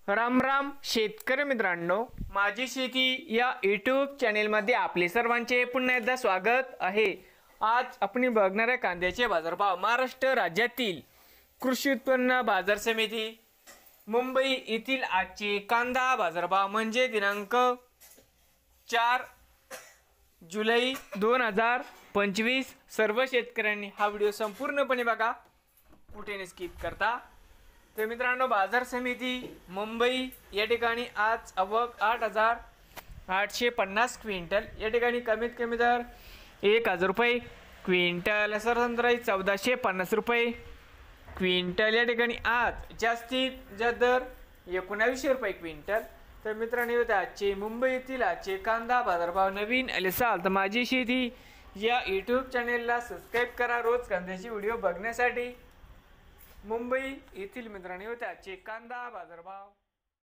राम राम शेतकरी मित्रांनो, माझी शेती या यूट्यूब चॅनेलमध्ये आपले सर्वांचे पुन्हा एकदा स्वागत आहे। आज आपण बघणार आहे कांद्याचे बाजारभाव। महाराष्ट्र राज्यातील कृषी उत्पन्न बाजार समिती मुंबई येथील आजचे कांदा बाजारभाव म्हणजे दिनांक 4 जुलै 2025। सर्व शेतकऱ्यांनी हा व्हिडिओ संपूर्णपणे बघा, कुठेही स्किप करता। तर मित्रांनो, बाजार समिती मुंबई या ठिकाणी आज आवक 8,850 क्विंटल, या ठिकाणी कमीत कमी दर 1,000 रुपये क्विंटल, सरसंत्राई 1,450 रुपये क्विंटल, या ठिकाणी आज जास्तीत जास्त दर 1900 रुपये क्विंटल। तर मित्रांनो, आजचे मुंबई येथील आजचे कांदा बाजारभाव नवीन आले असाल तर माझी शेती या यूट्यूब चॅनेलला सबस्क्राईब करा रोज कांद्याचे व्हिडिओ बघण्यासाठी। मुंबई येथील मित्रांनो, आजचे कांदा बाजारभाव।